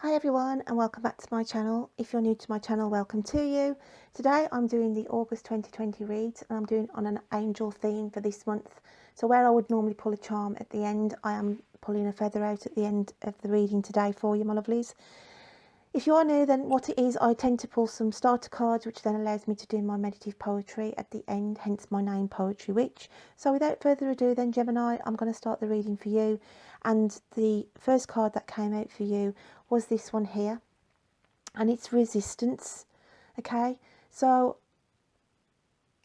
Hi everyone and welcome back to my channel. If you're new to my channel, welcome to you. Today I'm doing the August 2020 reads and I'm doing on an angel theme for this month. So where I would normally pull a charm at the end, I am pulling a feather out at the end of the reading today for you, my lovelies. If you are new, then what it is, I tend to pull some starter cards, which then allows me to do my meditative poetry at the end, hence my name, Poetry Witch. So without further ado then, Gemini, I'm going to start the reading for you. And the first card that came out for you was this one here. And it's resistance. Okay, so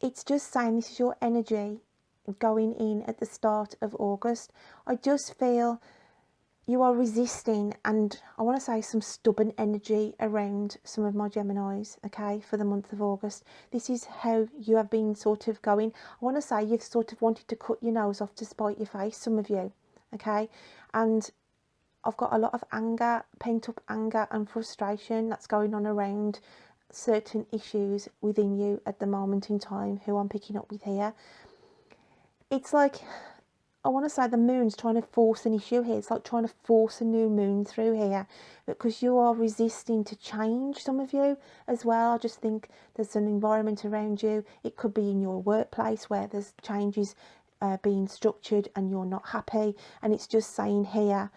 it's just saying this is your energy going in at the start of August. I just feel you are resisting, and I want to say some stubborn energy around some of my Geminis, okay, for the month of August. This is how you have been sort of going. I want to say you've sort of wanted to cut your nose off to spite your face, some of you, okay, and I've got a lot of anger, pent up anger and frustration that's going on around certain issues within you at the moment in time, who I'm picking up with here. It's like, I want to say the moon's trying to force an issue here. It's like trying to force a new moon through here, because you are resisting to change, some of you as well. I just think there's an environment around you. It could be in your workplace where there's changes being structured and you're not happy, and it's just saying here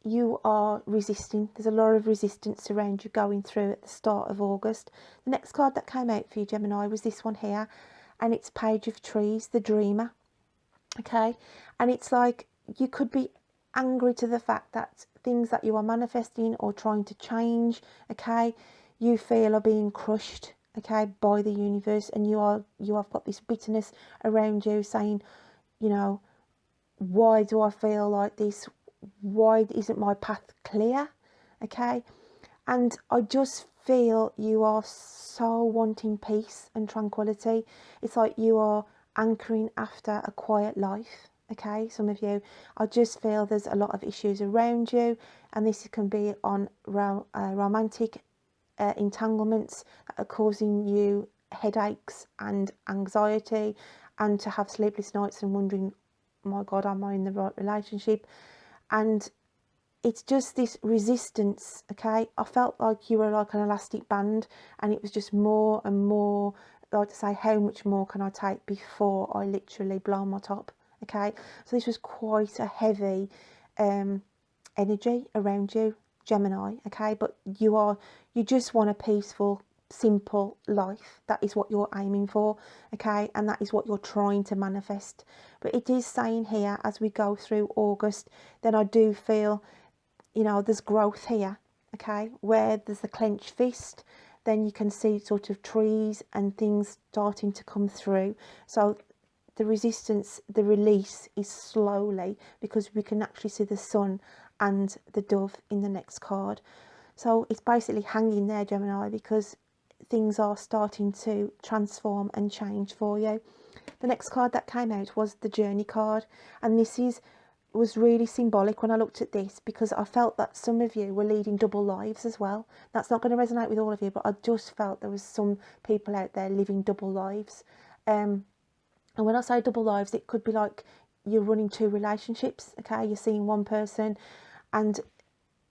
you are resisting. There's a lot of resistance around you going through at the start of August. The next card that came out for you, Gemini, was this one here, and it's Page of Trees, the Dreamer. Okay, and it's like you could be angry to the fact that things that you are manifesting or trying to change, okay, you feel are being crushed, okay, by the universe, and you have got this bitterness around you saying, you know, why do I feel like this? Why isn't my path clear? Okay, and I just feel you are so wanting peace and tranquility. It's like you are anchoring after a quiet life. Okay, some of you, I just feel there's a lot of issues around you, and this can be on romantic entanglements that are causing you headaches and anxiety, and to have sleepless nights and wondering, my God, am I in the right relationship? And it's just this resistance. Okay, I felt like you were like an elastic band, and it was just more and more, like to say, how much more can I take before I literally blow my top? Okay, so this was quite a heavy energy around you, Gemini. Okay, but you just want a peaceful, simple life. That is what you're aiming for, okay, and that is what you're trying to manifest. But it is saying here, as we go through August, then I do feel, you know, there's growth here, okay, where there's the clenched fist, then you can see sort of trees and things starting to come through. So the resistance, the release is slowly, because we can actually see the sun and the dove in the next card. So it's basically hanging there, Gemini, because things are starting to transform and change for you. The next card that came out was the Journey card, and this was really symbolic when I looked at this, because I felt that some of you were leading double lives as well. That's not going to resonate with all of you, but I just felt there was some people out there living double lives. And when I say double lives, it could be like you're running two relationships, okay? You're seeing one person and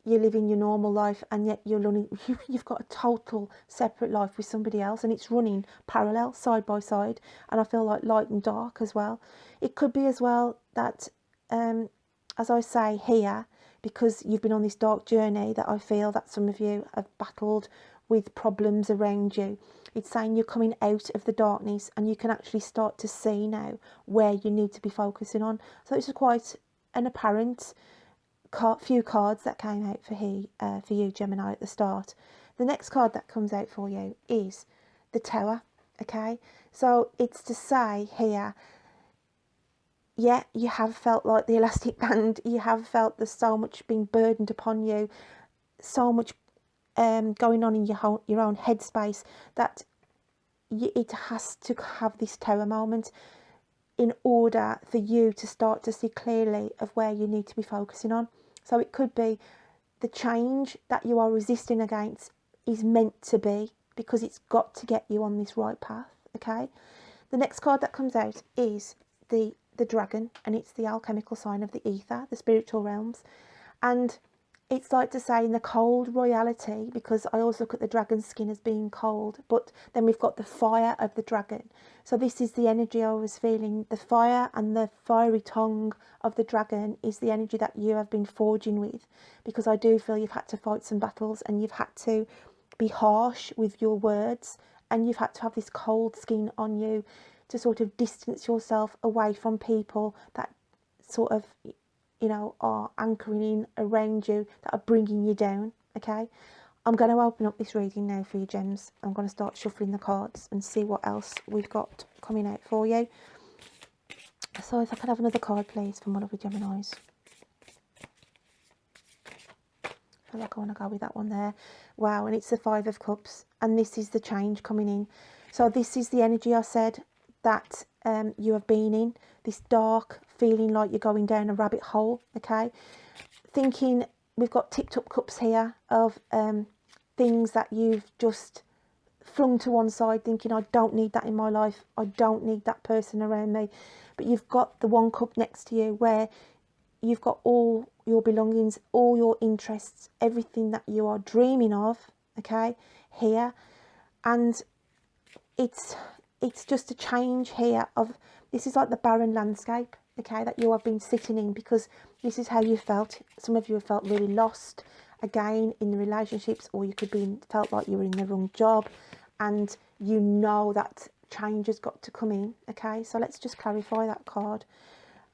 you're living your normal life, and yet you've got a total separate life with somebody else, and it's running parallel, side by side. And I feel like light and dark as well. It could be as well that, as I say here, because you've been on this dark journey, that I feel that some of you have battled with problems around you. It's saying you're coming out of the darkness, and you can actually start to see now where you need to be focusing on. So this is quite an apparent few cards that came out for you, Gemini, at the start. The next card that comes out for you is the Tower. Okay, so it's to say here, yeah, you have felt like the elastic band. You have felt there's so much being burdened upon you, so much going on in your own headspace, that it has to have this Tower moment in order for you to start to see clearly of where you need to be focusing on. So it could be the change that you are resisting against is meant to be, because it's got to get you on this right path, okay? The next card that comes out is the Dragon, and it's the alchemical sign of the ether, the spiritual realms. And it's like to say in the cold royalty, because I always look at the dragon skin as being cold, but then we've got the fire of the dragon. So this is the energy I was feeling. The fire and the fiery tongue of the dragon is the energy that you have been forging with, because I do feel you've had to fight some battles and you've had to be harsh with your words, and you've had to have this cold skin on you to sort of distance yourself away from people that sort of, you know, are anchoring in around you, that are bringing you down. Okay, I'm going to open up this reading now for you, gems. I'm going to start shuffling the cards and see what else we've got coming out for you. So if I could have another card, please, from one of the Geminis. I feel like I want to go with that one there. Wow, and it's the Five of Cups, and this is the change coming in. So this is the energy I said that you have been in, this dark feeling like you're going down a rabbit hole. Okay, thinking we've got tipped up cups here of things that you've just flung to one side, thinking I don't need that in my life, I don't need that person around me. But you've got the one cup next to you where you've got all your belongings, all your interests, everything that you are dreaming of, okay, here. And it's just a change here of, this is like the barren landscape, okay, that you have been sitting in, because this is how you felt. Some of you have felt really lost again in the relationships, or you could be felt like you were in the wrong job, and you know that change has got to come in. Okay, so let's just clarify that card.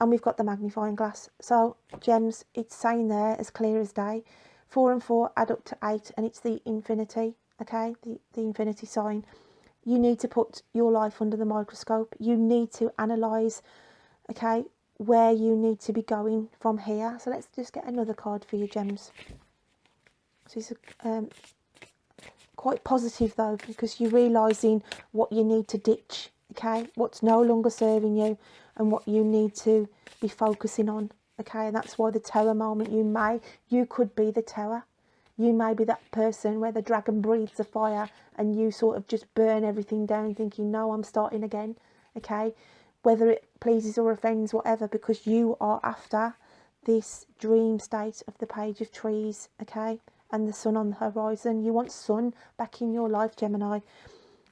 And we've got the magnifying glass. So gems, it's saying there as clear as day, 4 and 4 add up to 8, and it's the infinity. Okay, the infinity sign. You need to put your life under the microscope. You need to analyse, okay, where you need to be going from here. So let's just get another card for you, gems. So it's quite positive though, because you're realising what you need to ditch, okay, what's no longer serving you, and what you need to be focusing on. Okay, and that's why the tower moment, you could be the tower. You may be that person where the dragon breathes a fire and you sort of just burn everything down, thinking, no, I'm starting again. Okay, whether it pleases or offends, whatever, because you are after this dream state of the Page of Trees. Okay, and the sun on the horizon. You want sun back in your life, Gemini.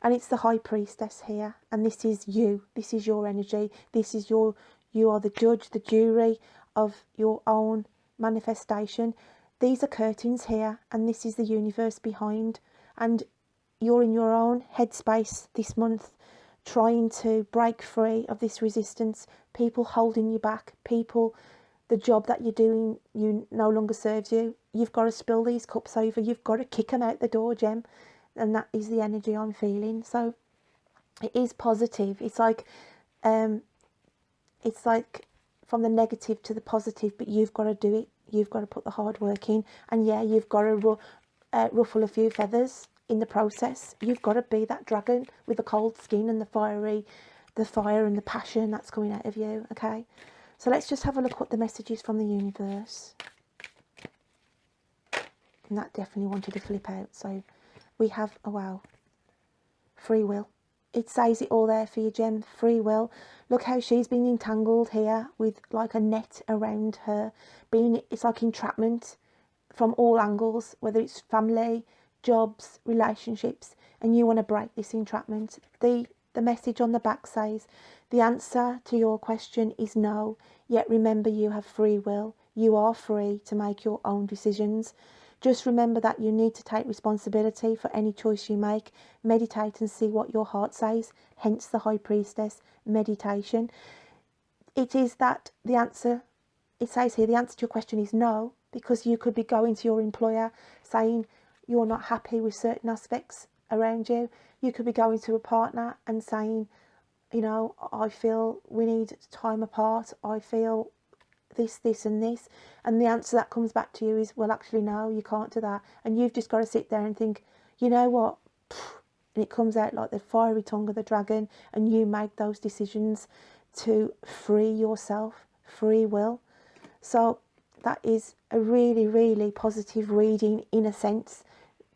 And it's the High Priestess here, and this is you. This is your energy. This is you are the judge, the jury of your own manifestation. These are curtains here, and this is the universe behind. And you're in your own headspace this month, trying to break free of this resistance. People holding you back. People, the job that you're doing, you no longer serves you. You've got to spill these cups over. You've got to kick them out the door, Gem. And that is the energy I'm feeling. So it is positive. It's like from the negative to the positive, but you've got to do it. You've got to put the hard work in, and yeah, you've got to ruffle a few feathers in the process. You've got to be that dragon with the cold skin and the fire and the passion that's coming out of you. Okay, so let's just have a look what the message is from the universe. And that definitely wanted to flip out. So we have, oh wow, free will. It says it all there for you, Gem. Free will. Look how she's been entangled here with like a net around her. It's like entrapment from all angles, whether it's family, jobs, relationships, and you want to break this entrapment. The message on the back says, the answer to your question is no, yet remember you have free will. You are free to make your own decisions. Just remember that you need to take responsibility for any choice you make. Meditate and see what your heart says, hence the High Priestess meditation. It is that the answer, it says here, the answer to your question is no, because you could be going to your employer saying you're not happy with certain aspects around you. You could be going to a partner and saying, you know, I feel we need time apart. I feel this and this, and the answer that comes back to you is, well, actually no, you can't do that. And you've just got to sit there and think, you know what, and it comes out like the fiery tongue of the dragon, and you make those decisions to free yourself. Free will. So that is a really, really positive reading in a sense,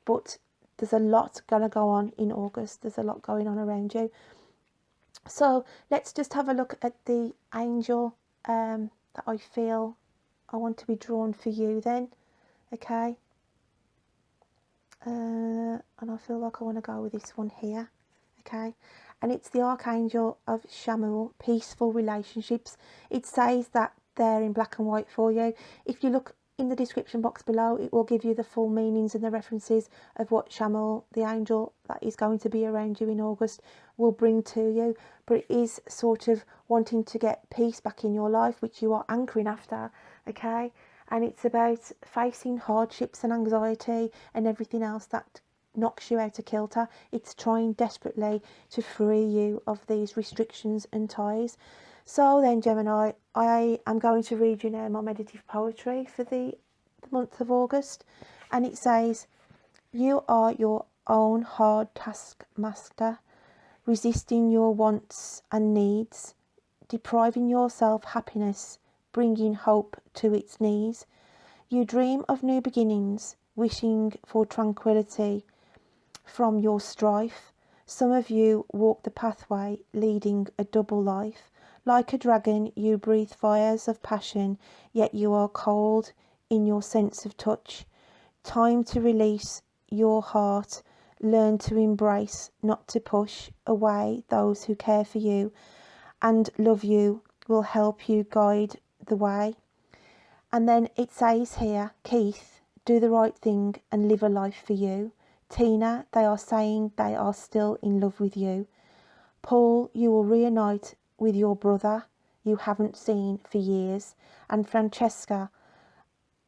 but there's a lot gonna go on in August. There's a lot going on around you. So let's just have a look at the angel that I feel I want to be drawn for you then. okay? And I feel like I want to go with this one here, okay? And it's the Archangel of Shamuel, peaceful relationships. It says that there in black and white for you. If you look in the description box below, it will give you the full meanings and the references of what Shamuel, the angel that is going to be around you in August, will bring to you. But it is sort of wanting to get peace back in your life, which you are anchoring after, okay? And it's about facing hardships and anxiety and everything else that knocks you out of kilter. It's trying desperately to free you of these restrictions and ties. So then, Gemini, I am going to read you now my meditative poetry for the month of August. And it says, you are your own hard taskmaster, resisting your wants and needs, depriving yourself happiness, bringing hope to its knees. You dream of new beginnings, wishing for tranquility from your strife. Some of you walk the pathway, leading a double life. Like a dragon, you breathe fires of passion, yet you are cold in your sense of touch. Time to release your heart, learn to embrace, not to push away those who care for you and love you, will help you guide the way. And then it says here, Keith, do the right thing and live a life for you. Tina, they are saying they are still in love with you. Paul, you will reunite with your brother you haven't seen for years. And Francesca,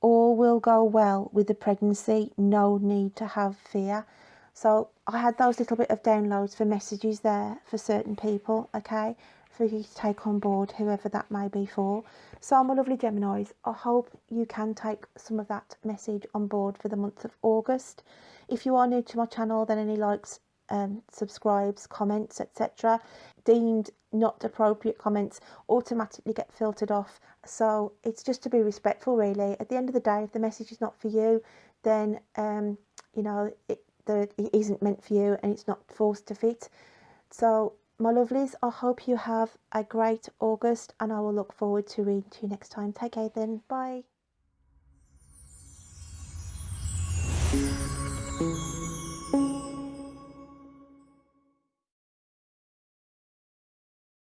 all will go well with the pregnancy, no need to have fear. So I had those little bit of downloads for messages there for certain people, okay, for you to take on board, whoever that may be for. So my lovely Geminis, I hope you can take some of that message on board for the month of August. If you are new to my channel, then any likes, subscribes, comments, etc. deemed not appropriate comments automatically get filtered off. So it's just to be respectful, really. At the end of the day, if the message is not for you, then you know it isn't meant for you and it's not forced to fit. So my lovelies, I hope you have a great August and I will look forward to reading to you next time. Take care then. Bye.